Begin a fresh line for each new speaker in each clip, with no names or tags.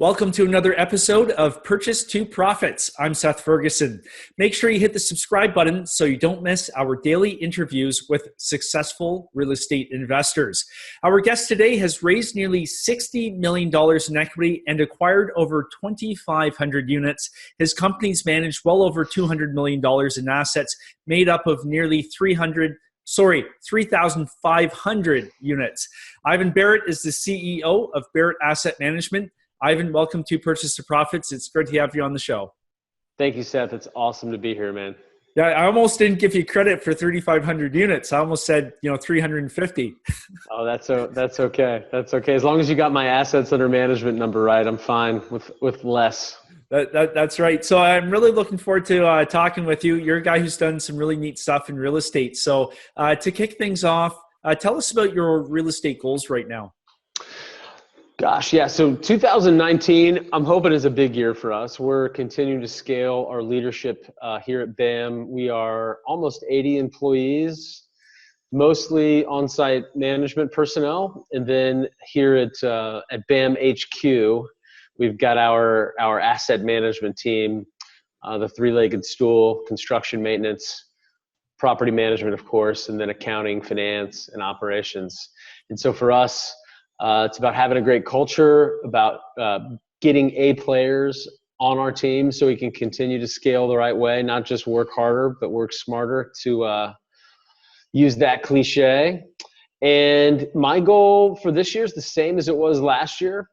Welcome to another episode of Purchase to Profits. I'm Seth Ferguson. Make sure you hit the subscribe button so you don't miss our daily interviews with successful real estate investors. Our guest today has raised nearly $60 million in equity and acquired over 2,500 units. His company's managed well over $200 million in assets, made up of nearly 3,500 units. Ivan Barratt is the CEO of Barratt Asset Management. Ivan, welcome to Purchase to Profits. It's great to have you on the show.
Thank you, Seth. It's awesome to be here, man.
Yeah, I almost didn't give you credit for 3,500 units. I almost said, 350.
Oh, that's okay. That's okay. As long as you got my assets under management number right, I'm fine with less.
That's right. So I'm really looking forward to talking with you. You're a guy who's done some really neat stuff in real estate. So to kick things off, tell us about your real estate goals right now.
Gosh, yeah. So 2019, I'm hoping is a big year for us. We're continuing to scale our leadership here at BAM. We are almost 80 employees, mostly on-site management personnel. And then here at BAM HQ, we've got our asset management team, the three-legged stool, construction maintenance, property management, of course, and then accounting, finance, and operations. And so for us, it's about having a great culture, about getting A players on our team so we can continue to scale the right way, not just work harder, but work smarter, to use that cliche. And my goal for this year is the same as it was last year.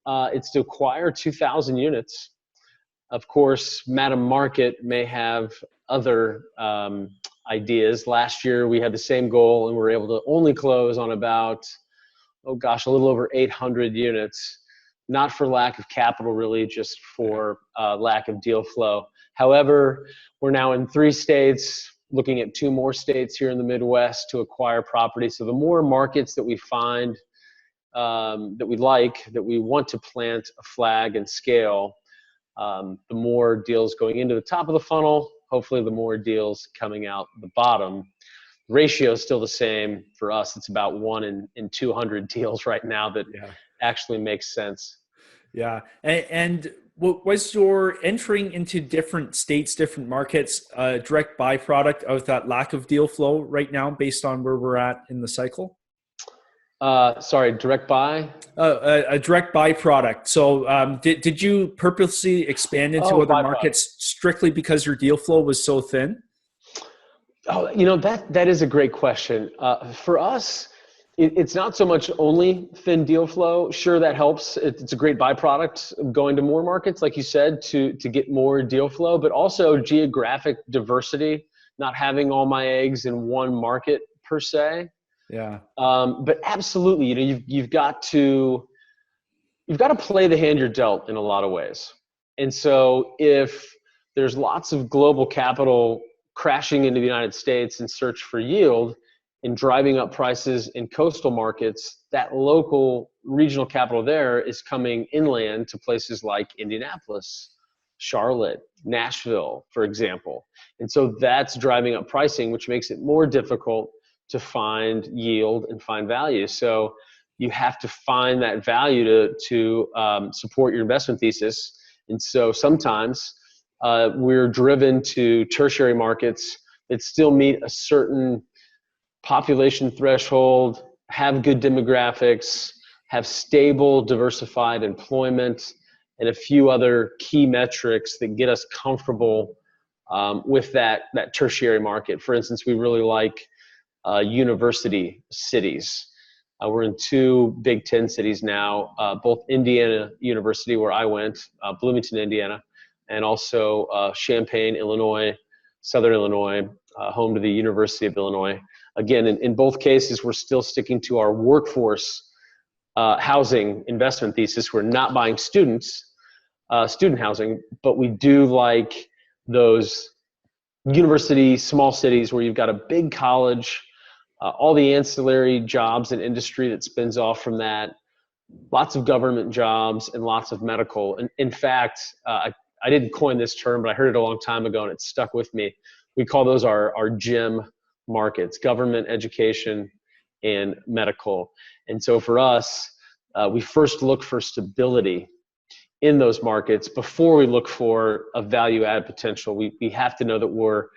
It's to acquire 2,000 units. Of course, Madam Market may have other ideas. Last year, we had the same goal and we were able to only close on about a little over 800 units, not for lack of capital, really, just for lack of deal flow. However, we're now in 3 states, looking at 2 more states here in the Midwest to acquire property. So the more markets that we find that we like, that we want to plant a flag and scale, the more deals going into the top of the funnel, hopefully the more deals coming out the bottom. Ratio is still the same for us. It's about 1 in 200 deals right now that actually makes sense.
Yeah. And was your entering into different states, different markets, a direct byproduct of that lack of deal flow right now based on where we're at in the cycle?
Sorry, direct buy?
A direct byproduct. So did you purposely expand into other markets strictly because your deal flow was so thin?
Oh, that is a great question. For us, it's not so much only thin deal flow. Sure, that helps. It's a great byproduct of going to more markets, like you said, to get more deal flow, but also geographic diversity, not having all my eggs in one market per se.
Yeah.
But absolutely, you've got to play the hand you're dealt in a lot of ways. And so if there's lots of global capital crashing into the United States in search for yield and driving up prices in coastal markets, that local regional capital there is coming inland to places like Indianapolis, Charlotte, Nashville, for example. And so that's driving up pricing, which makes it more difficult to find yield and find value. So you have to find that value to support your investment thesis. And so sometimes we're driven to tertiary markets that still meet a certain population threshold, have good demographics, have stable, diversified employment, and a few other key metrics that get us comfortable with that tertiary market. For instance, we really like university cities. We're in 2 Big Ten cities now, both Indiana University, where I went, Bloomington, Indiana, and also Champaign, Illinois, Southern Illinois, home to the University of Illinois. Again, in both cases, we're still sticking to our workforce housing investment thesis. We're not buying student housing, but we do like those university small cities where you've got a big college, all the ancillary jobs and industry that spins off from that, lots of government jobs and lots of medical. And in fact, I didn't coin this term, but I heard it a long time ago and it stuck with me. We call those our GEM markets: government, education, and medical. And so for us, we first look for stability in those markets before we look for a value add potential. We have to know that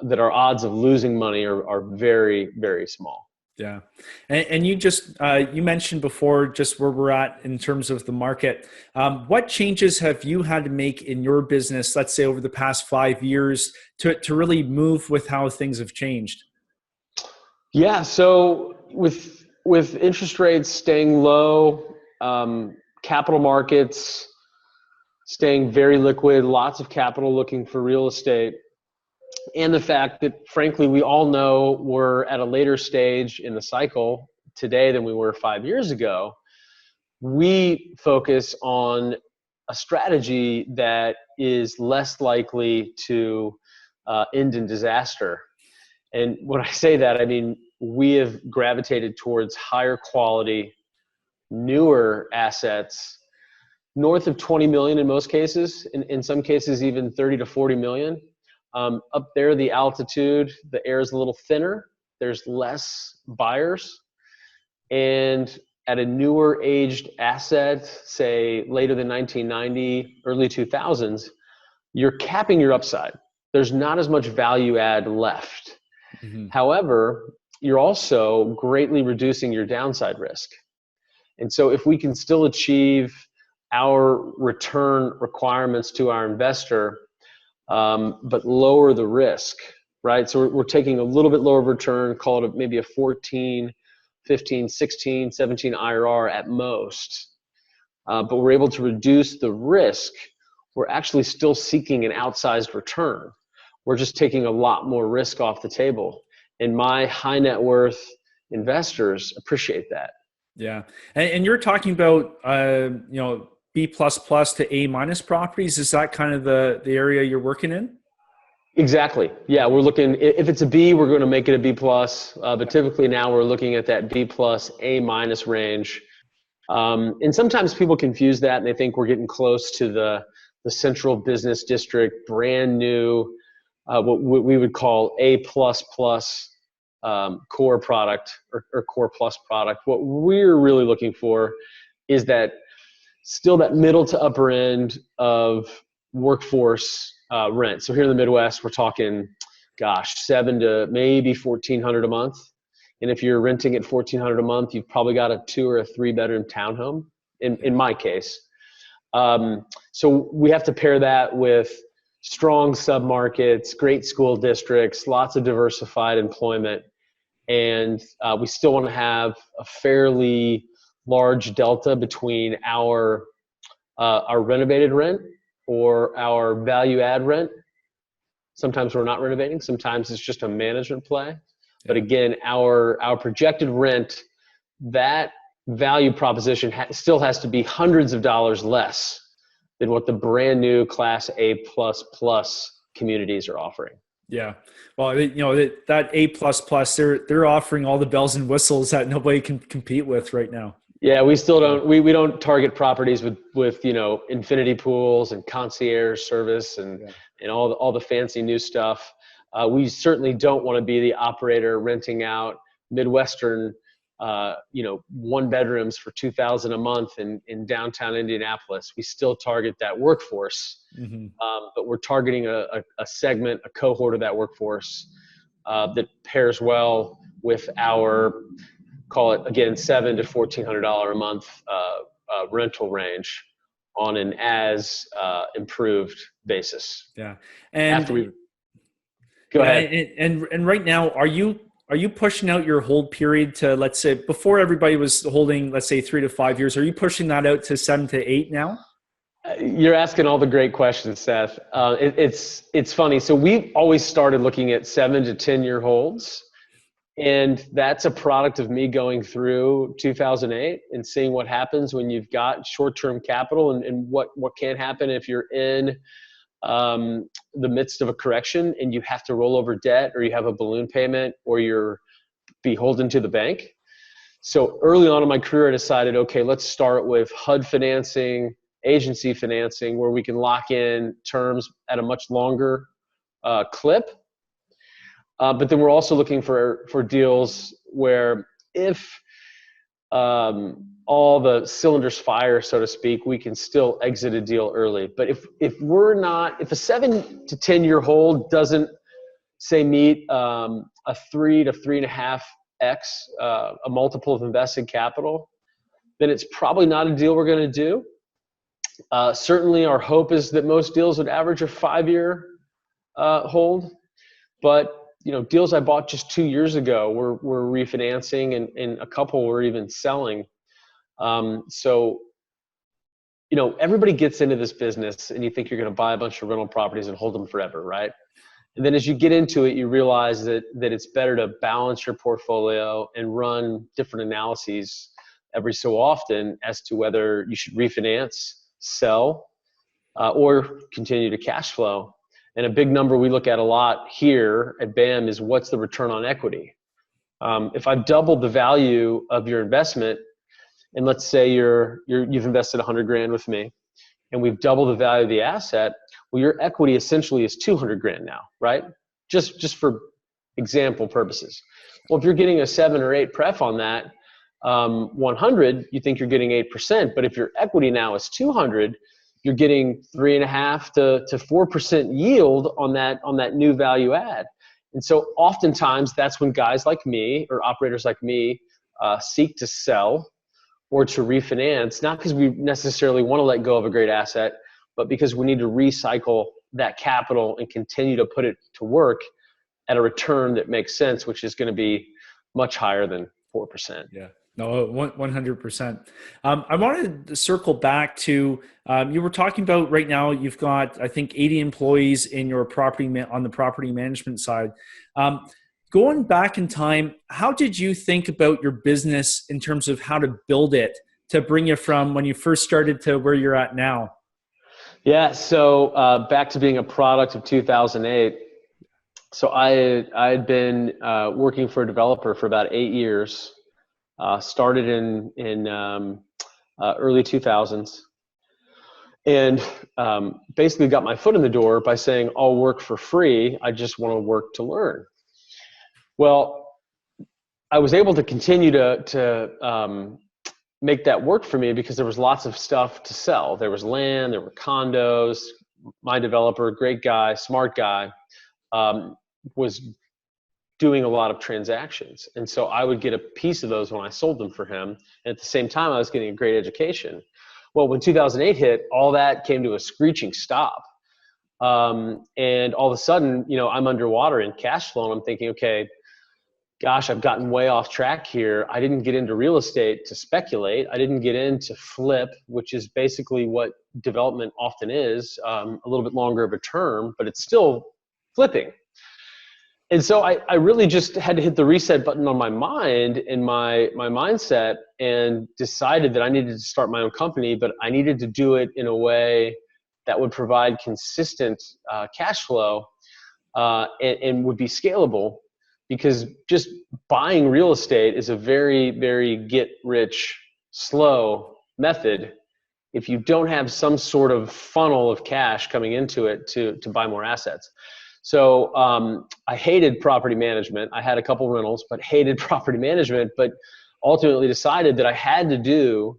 that our odds of losing money are very, very small.
Yeah. And you just, you mentioned before just where we're at in terms of the market. What changes have you had to make in your business, let's say over the past 5 years, to really move with how things have changed?
Yeah. So with interest rates staying low, capital markets staying very liquid, lots of capital looking for real estate, and the fact that, frankly, we all know we're at a later stage in the cycle today than we were 5 years ago, we focus on a strategy that is less likely to end in disaster. And when I say that, I mean, we have gravitated towards higher quality, newer assets, north of 20 million in most cases, in some cases even 30 to 40 million. Up there, the altitude, the air is a little thinner. There's less buyers. And at a newer aged asset, say later than 1990, early 2000s, you're capping your upside. There's not as much value add left.
Mm-hmm.
However, you're also greatly reducing your downside risk. And so if we can still achieve our return requirements to our investor, but lower the risk, right? So we're taking a little bit lower return, call it maybe a 14, 15, 16, 17 IRR at most, but we're able to reduce the risk. We're actually still seeking an outsized return. We're just taking a lot more risk off the table. And my high net worth investors appreciate that.
Yeah. And you're talking about, B++ to A- properties. Is that kind of the area you're working in?
Exactly. Yeah, we're looking, if it's a B, we're going to make it a B+, but typically now we're looking at that B+, A- range. And sometimes people confuse that and they think we're getting close to the central business district, brand new, what we would call A++ core product or core plus product. What we're really looking for is that still that middle to upper end of workforce rent. So here in the Midwest, we're talking, $700 to maybe $1,400 a month. And if you're renting at $1,400 a month, you've probably got a 2 or a 3 bedroom townhome. In my case, so we have to pair that with strong submarkets, great school districts, lots of diversified employment, and we still want to have a fairly large delta between our renovated rent or our value add rent. Sometimes we're not renovating. Sometimes it's just a management play. But again, our projected rent, that value proposition still has to be hundreds of dollars less than what the brand new Class A++ communities are offering.
Yeah. Well, that A++, they're offering all the bells and whistles that nobody can compete with right now.
Yeah, we still don't, we don't target properties with infinity pools and concierge service and all the fancy new stuff. We certainly don't want to be the operator renting out Midwestern, 1 bedrooms for $2,000 a month in downtown Indianapolis. We still target that workforce, but we're targeting a segment, a cohort of that workforce that pairs well with our, call it again, $700 to $1,400 a month rental range on an as improved basis.
Yeah, and
after we go ahead.
And right now, are you pushing out your hold period to, let's say, before everybody was holding, let's say 3 to 5 years? Are you pushing that out to 7 to 8 now?
You're asking all the great questions, Seth. It's funny. So we've always started looking at 7 to 10 year holds. And that's a product of me going through 2008 and seeing what happens when you've got short-term capital and what can happen if you're in the midst of a correction and you have to roll over debt or you have a balloon payment or you're beholden to the bank. So early on in my career, I decided, okay, let's start with HUD financing, agency financing, where we can lock in terms at a much longer clip. But then we're also looking for deals where if all the cylinders fire, so to speak, we can still exit a deal early. But if a 7 to 10 year hold doesn't say meet a 3 to 3.5x, a multiple of invested capital, then it's probably not a deal we're going to do. Certainly our hope is that most deals would average a 5-year hold, but deals I bought just 2 years ago were refinancing, and a couple were even selling. So everybody gets into this business and you think you're going to buy a bunch of rental properties and hold them forever, right? And then as you get into it, you realize that it's better to balance your portfolio and run different analyses every so often as to whether you should refinance, sell, or continue to cash flow. And a big number we look at a lot here at BAM is what's the return on equity. If I've doubled the value of your investment, and let's say you've invested $100,000 with me, and we've doubled the value of the asset, well, your equity essentially is $200,000 now, right? Just for example purposes. Well, if you're getting a 7 or 8 pref on that 100, you think you're getting 8%, but if your equity now is 200, you're getting 3.5 to 4% yield on that new value add. And so oftentimes that's when guys like me or operators like me seek to sell or to refinance, not because we necessarily want to let go of a great asset, but because we need to recycle that capital and continue to put it to work at a return that makes sense, which is going to be much higher than 4%.
Yeah. No, 100%. I wanted to circle back to, you were talking about right now, you've got, I think, 80 employees in your on the property management side. Going back in time, how did you think about your business in terms of how to build it to bring you from when you first started to where you're at now?
Yeah, so back to being a product of 2008. So I had been working for a developer for about 8 years. Started in early 2000s, and basically got my foot in the door by saying, I'll work for free. I just want to work to learn. Well, I was able to continue to make that work for me because there was lots of stuff to sell. There was land, there were condos. My developer, great guy, smart guy, was doing a lot of transactions. And so I would get a piece of those when I sold them for him. And at the same time, I was getting a great education. Well, when 2008 hit, all that came to a screeching stop. And all of a sudden, I'm underwater in cash flow, and I'm thinking, okay, gosh, I've gotten way off track here. I didn't get into real estate to speculate. I didn't get into flip, which is basically what development often is, a little bit longer of a term, but it's still flipping. And so I really just had to hit the reset button on my mind and my mindset, and decided that I needed to start my own company, but I needed to do it in a way that would provide consistent cash flow and would be scalable, because just buying real estate is a very, very get rich slow method if you don't have some sort of funnel of cash coming into it to buy more assets. So I hated property management. I had a couple rentals, but hated property management, but ultimately decided that I had to do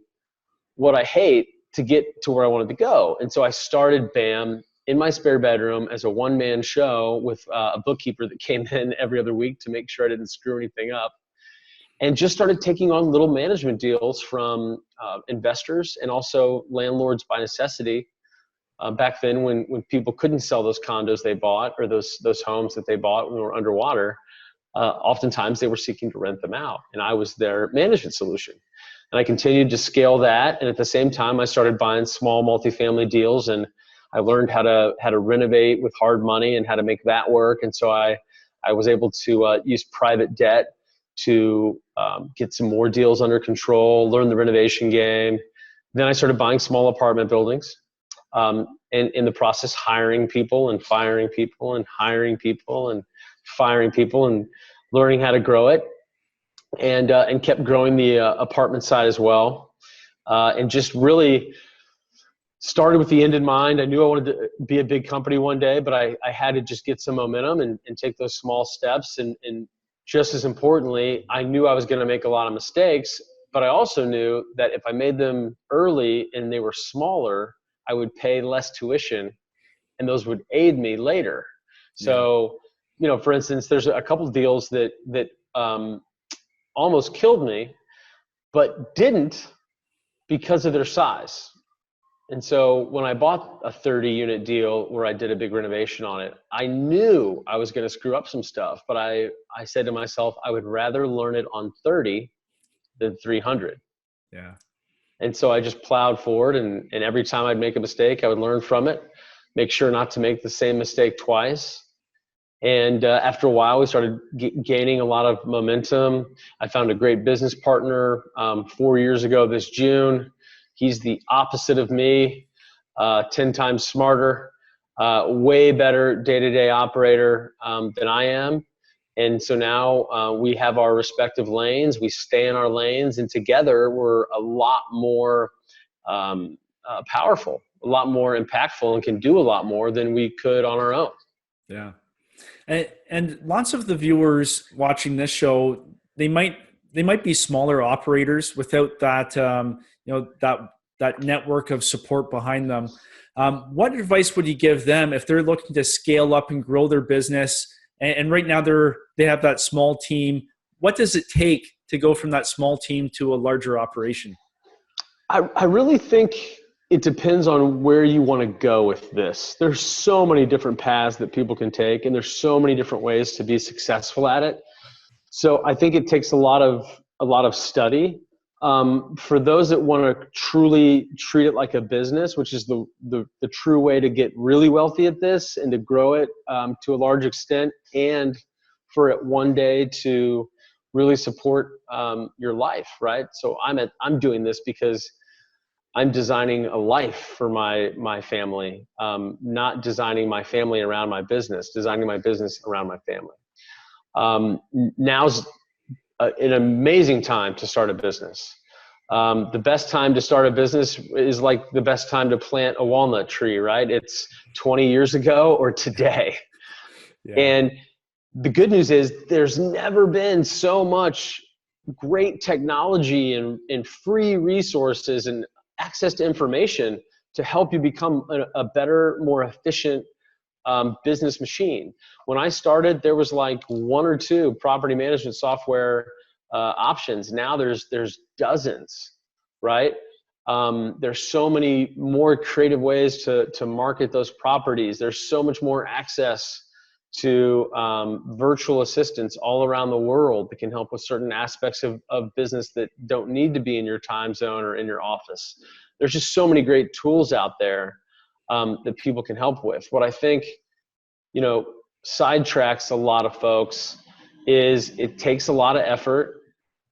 what I hate to get to where I wanted to go. And so I started BAM in my spare bedroom as a one-man show with a bookkeeper that came in every other week to make sure I didn't screw anything up, and just started taking on little management deals from investors and also landlords by necessity. Back then when people couldn't sell those condos they bought, or those homes that they bought when we were underwater, oftentimes they were seeking to rent them out, and I was their management solution. And I continued to scale that, and at the same time I started buying small multifamily deals, and I learned how to renovate with hard money and how to make that work. And so I was able to use private debt to get some more deals under control, learn the renovation game. Then I started buying small apartment buildings. And in the process, hiring people and firing people and hiring people and firing people, and learning how to grow it, and kept growing the apartment side as well. And just really started with the end in mind. I knew I wanted to be a big company one day, but I had to just get some momentum and take those small steps. And just as importantly, I knew I was going to make a lot of mistakes, But I also knew that if I made them early and they were smaller, I would pay less tuition, and those would aid me later.
Yeah.
So, for instance, there's a couple of deals that almost killed me, but didn't because of their size. And so when I bought a 30-unit deal where I did a big renovation on it, I knew I was going to screw up some stuff, but I said to myself, I would rather learn it on 30 than 300.
Yeah.
And so I just plowed forward, and every time I'd make a mistake, I would learn from it, make sure not to make the same mistake twice. And after a while, we started gaining a lot of momentum. I found a great business partner 4 years ago this June. He's the opposite of me, 10 times smarter, way better day-to-day operator than I am. And so now we have our respective lanes. We stay in our lanes, and together we're a lot more powerful, a lot more impactful, and can do a lot more than we could on our own.
Yeah. And lots of the viewers watching this show, they might be smaller operators without that that network of support behind them. What advice would you give them if they're looking to scale up and grow their business? And right now they have that small team. What does it take to go from that small team to a larger operation?
I really think it depends on where you want to go with this. There's so many different paths that people can take, and there's so many different ways to be successful at it. So I think it takes a lot of study. For those that want to truly treat it like a business, which is the true way to get really wealthy at this and to grow it to a large extent, and for it one day to really support your life, right? So I'm doing this because I'm designing a life for my family, not designing my family around my business, designing my business around my family. Now's an amazing time to start a business. The best time to start a business is like the best time to plant a walnut tree, right? It's 20 years ago or today.
Yeah.
And the good news is there's never been so much great technology and free resources and access to information to help you become a better, more efficient business machine. When I started, there was like one or two property management software options. Now there's dozens, right? There's so many more creative ways to market those properties. There's so much more access to virtual assistants all around the world that can help with certain aspects of business that don't need to be in your time zone or in your office. There's just so many great tools out there that people can help with. What I think, sidetracks a lot of folks is it takes a lot of effort.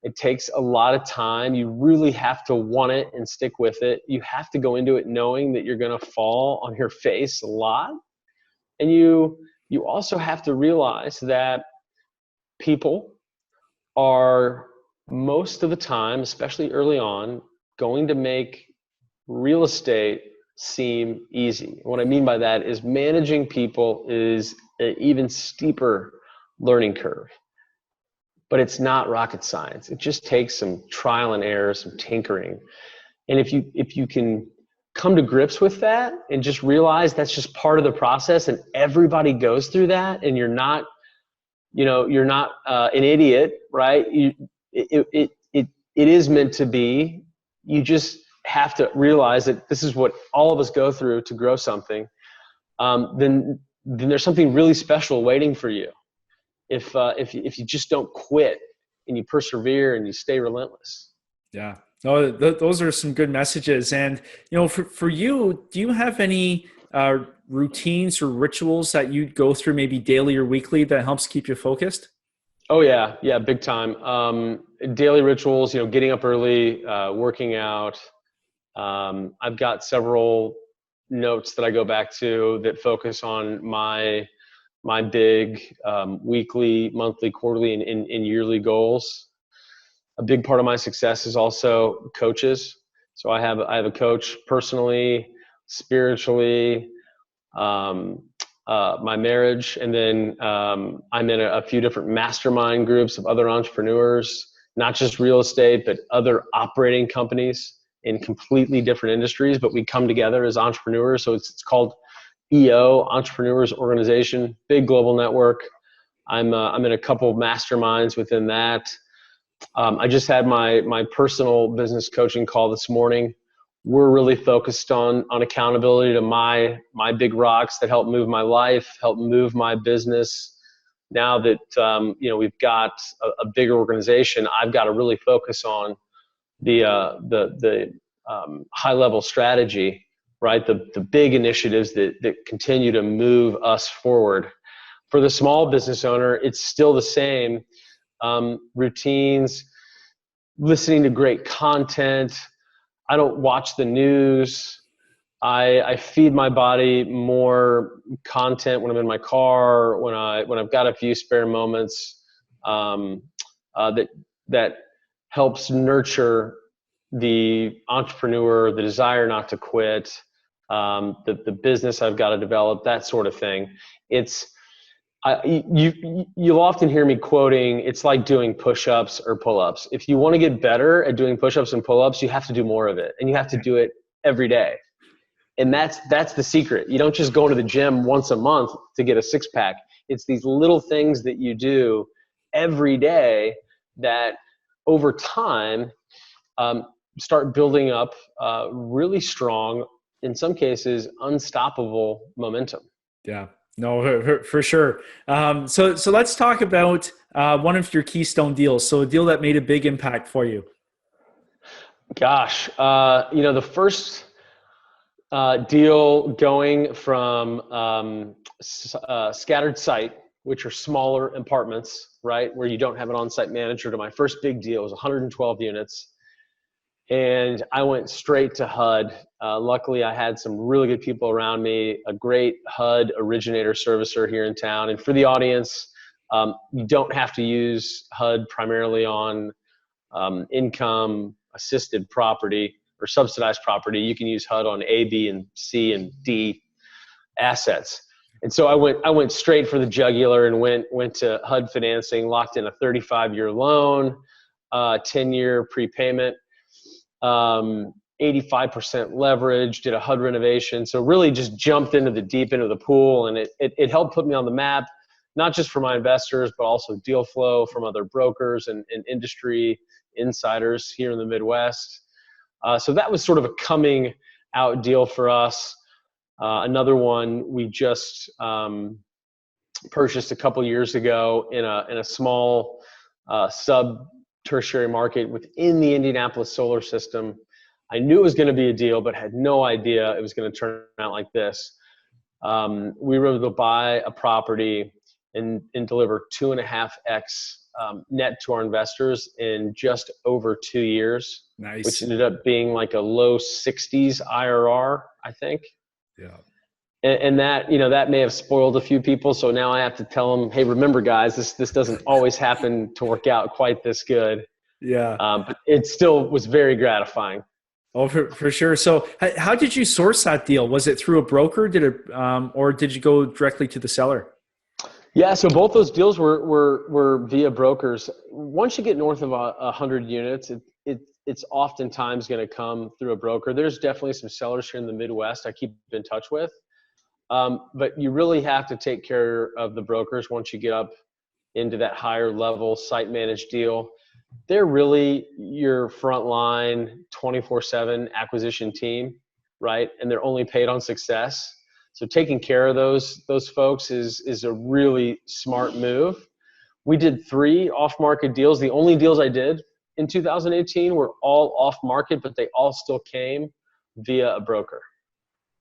It takes a lot of time. You really have to want it and stick with it. You have to go into it knowing that you're going to fall on your face a lot. And you also have to realize that people are most of the time, especially early on, going to make real estate seem easy. What I mean by that is managing people is an even steeper learning curve. But it's not rocket science. It just takes some trial and error, some tinkering. And if you can come to grips with that and just realize that's just part of the process, and everybody goes through that, and you're not an idiot, right? It is meant to be. You just have to realize that this is what all of us go through to grow something. Then there's something really special waiting for you. If you just don't quit and you persevere and you stay relentless.
Yeah. No, those are some good messages. And, for you, do you have any routines or rituals that you go through maybe daily or weekly that helps keep you focused?
Oh yeah. Yeah. Big time. Daily rituals, getting up early, working out. I've got several notes that I go back to that focus on my big weekly, monthly, quarterly, and yearly goals. A big part of my success is also coaches. So I have a coach personally, spiritually, my marriage, and then I'm in a few different mastermind groups of other entrepreneurs not just real estate, but other operating companies in completely different industries, but we come together as entrepreneurs. So it's called EO, Entrepreneurs Organization, big global network. I'm in a couple of masterminds within that. I just had my personal business coaching call this morning. We're really focused on accountability to my big rocks that help move my life, help move my business. Now that we've got a bigger organization, I've got to really focus on the high level strategy, right? The big initiatives that continue to move us forward. For the small business owner, it's still the same. Routines, listening to great content. I don't watch the news. I feed my body more content when I'm in my car, when I've got a few spare moments, that helps nurture the entrepreneur, the desire not to quit, the business I've got to develop, that sort of thing. You'll often hear me quoting, it's like doing push-ups or pull-ups. If you want to get better at doing push-ups and pull-ups, you have to do more of it, and you have to do it every day. And that's the secret. You don't just go to the gym once a month to get a six-pack. It's these little things that you do every day that over time start building up really strong, in some cases, unstoppable momentum.
Yeah. No, for sure. So let's talk about one of your Keystone deals. So a deal that made a big impact for you.
Gosh, the first deal going from scattered site, which are smaller apartments, right, where you don't have an on-site manager, to my first big deal was 112 units. And I went straight to HUD. Luckily, I had some really good people around me, a great HUD originator servicer here in town. And for the audience, you don't have to use HUD primarily on income assisted property or subsidized property. You can use HUD on A, B, and C and D assets. And so I went straight for the jugular and went to HUD financing, locked in a 35-year loan, 10-year prepayment, 85% leverage, did a HUD renovation. So really just jumped into the deep end of the pool, and it helped put me on the map, not just for my investors, but also deal flow from other brokers and industry insiders here in the Midwest. So that was sort of a coming out deal for us. Another one we just purchased a couple years ago in a small sub-tertiary market within the Indianapolis solar system. I knew it was going to be a deal, but had no idea it was going to turn out like this. We were able to buy a property and deliver 2.5x net to our investors in just over 2 years.
Nice.
Which ended up being like a low 60s IRR, I think.
Yeah.
And that, that may have spoiled a few people. So now I have to tell them, hey, remember guys, this doesn't always happen to work out quite this good.
Yeah.
But it still was very gratifying.
Oh, for sure. So how did you source that deal? Was it through a broker? Or did you go directly to the seller?
Yeah, so both those deals were via brokers. Once you get north of 100 units, it's oftentimes going to come through a broker. There's definitely some sellers here in the Midwest I keep in touch with. But you really have to take care of the brokers once you get up into that higher level site managed deal. They're really your frontline 24/7 acquisition team, right? And they're only paid on success. So taking care of those folks is a really smart move. We did 3 off-market deals. The only deals I did in 2018 were all off-market, but they all still came via a broker.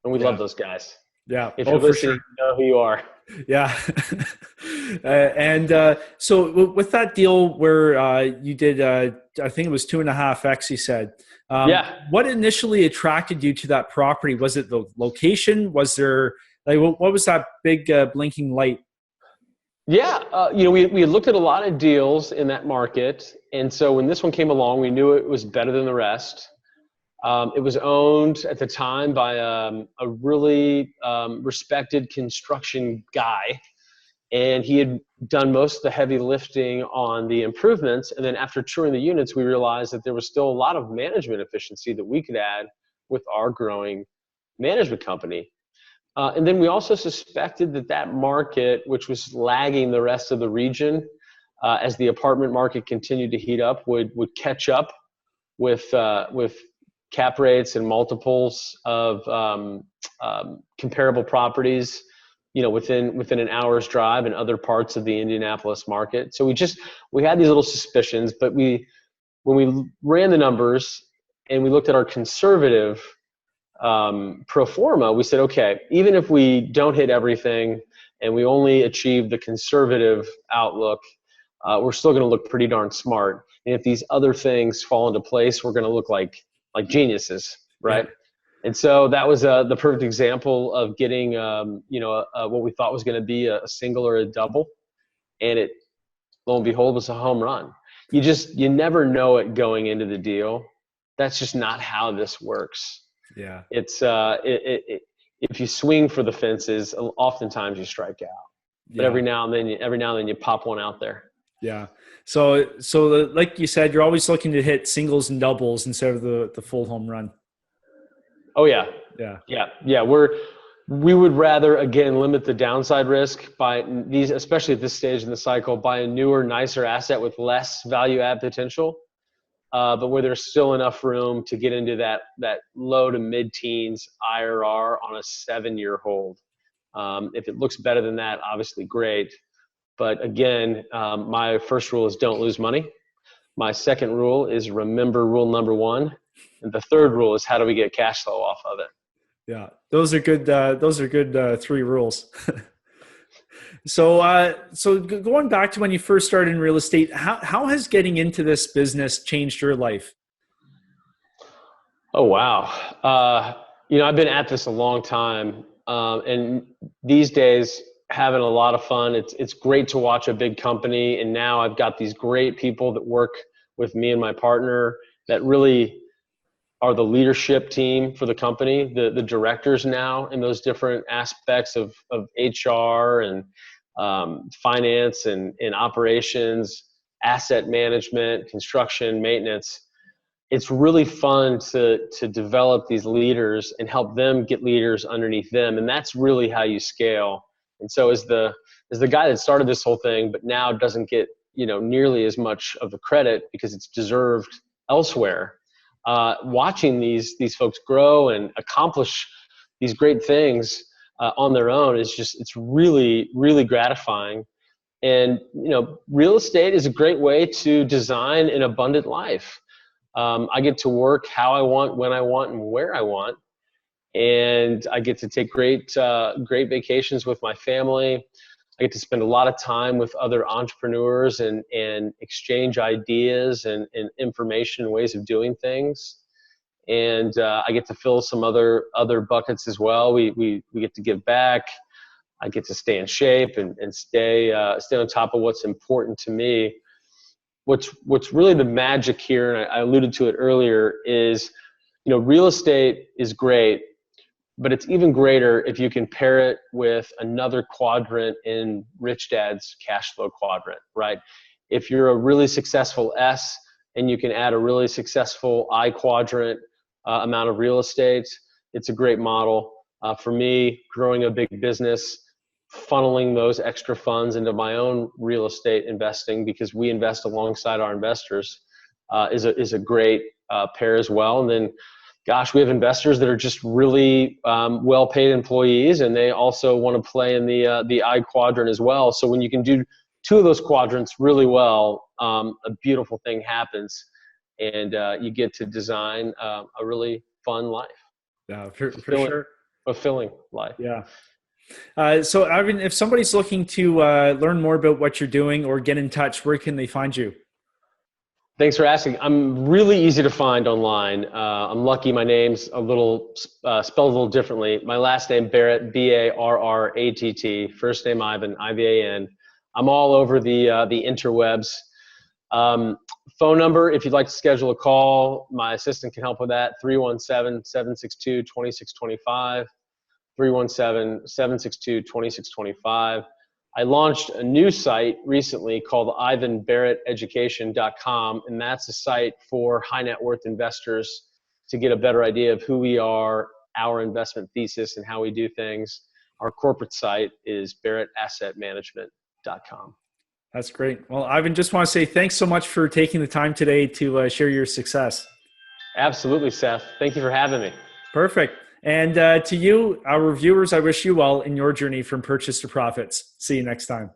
And we love those guys.
Yeah.
If you're listening,
sure.
you know who you are.
Yeah. So with that deal where you did, I think it was 2.5x, you said. What initially attracted you to that property? Was it the location? Was there, what was that big blinking light?
Yeah. We had looked at a lot of deals in that market. And so when this one came along, we knew it was better than the rest. It was owned at the time by a really respected construction guy. And he had done most of the heavy lifting on the improvements. And then after touring the units, we realized that there was still a lot of management efficiency that we could add with our growing management company. And then we also suspected that that market, which was lagging the rest of the region, as the apartment market continued to heat up, would catch up with cap rates and multiples of comparable properties, within an hour's drive in other parts of the Indianapolis market. So we had these little suspicions, but when we ran the numbers and we looked at our conservative pro forma, we said, okay, even if we don't hit everything and we only achieve the conservative outlook, we're still going to look pretty darn smart. And if these other things fall into place, we're going to look like geniuses, right? Yeah. And so that was the perfect example of getting, what we thought was going to be a single or a double, and it, lo and behold, was a home run. You never know it going into the deal. That's just not how this works.
Yeah.
It's if you swing for the fences, oftentimes you strike out. But every now and then you pop one out there.
Yeah. So like you said, you're always looking to hit singles and doubles instead of the full home run.
Oh yeah.
Yeah.
Yeah. We would rather, again, limit the downside risk by these, especially at this stage in the cycle, buy a newer, nicer asset with less value add potential, but where there's still enough room to get into that low to mid-teens IRR on a 7-year hold. If it looks better than that, obviously great. But again, my first rule is don't lose money. My second rule is remember rule number 1. And the third rule is how do we get cash flow off of it?
Yeah, those are good. 3 rules. So going back to when you first started in real estate, how has getting into this business changed your life?
Oh, wow. I've been at this a long time. And these days having a lot of fun. It's great to watch a big company. And now I've got these great people that work with me and my partner that really are the leadership team for the company, the directors now in those different aspects of HR and finance and operations, asset management, construction, maintenance. It's really fun to develop these leaders and help them get leaders underneath them. And that's really how you scale. And so as the guy that started this whole thing, but now doesn't get, nearly as much of the credit because it's deserved elsewhere. Watching these folks grow and accomplish these great things on their own it's really, really gratifying. And, real estate is a great way to design an abundant life. I get to work how I want, when I want, and where I want. And I get to take great vacations with my family. I get to spend a lot of time with other entrepreneurs and exchange ideas and information and ways of doing things. And I get to fill some other buckets as well. We get to give back. I get to stay in shape and stay on top of what's important to me. What's really the magic here, and I alluded to it earlier, is real estate is great, but it's even greater if you can pair it with another quadrant in Rich Dad's cash flow quadrant, right? If you're a really successful S and you can add a really successful I quadrant amount of real estate, it's a great model. For me, growing a big business, funneling those extra funds into my own real estate investing, because we invest alongside our investors, is a great pair as well. And then, gosh, we have investors that are just really well-paid employees, and they also want to play in the I quadrant as well. So when you can do 2 of those quadrants really well, a beautiful thing happens, and you get to design a really fun life.
Yeah, for sure.
Fulfilling life.
Yeah. So, Ivan, if somebody's looking to learn more about what you're doing or get in touch, where can they find you?
Thanks for asking. I'm really easy to find online. I'm lucky my name's a little spelled a little differently. My last name, Barratt, Barratt. First name, Ivan, Ivan. I'm all over the interwebs. Phone number, if you'd like to schedule a call, my assistant can help with that, 317-762-2625. 317-762-2625. I launched a new site recently called ivanbarratteducation.com, and that's a site for high net worth investors to get a better idea of who we are, our investment thesis, and how we do things. Our corporate site is barrattassetmanagement.com.
That's great. Well, Ivan, just want to say thanks so much for taking the time today to share your success.
Absolutely, Seth. Thank you for having me.
Perfect. And to you, our viewers, I wish you well in your journey from purchase to profits. See you next time.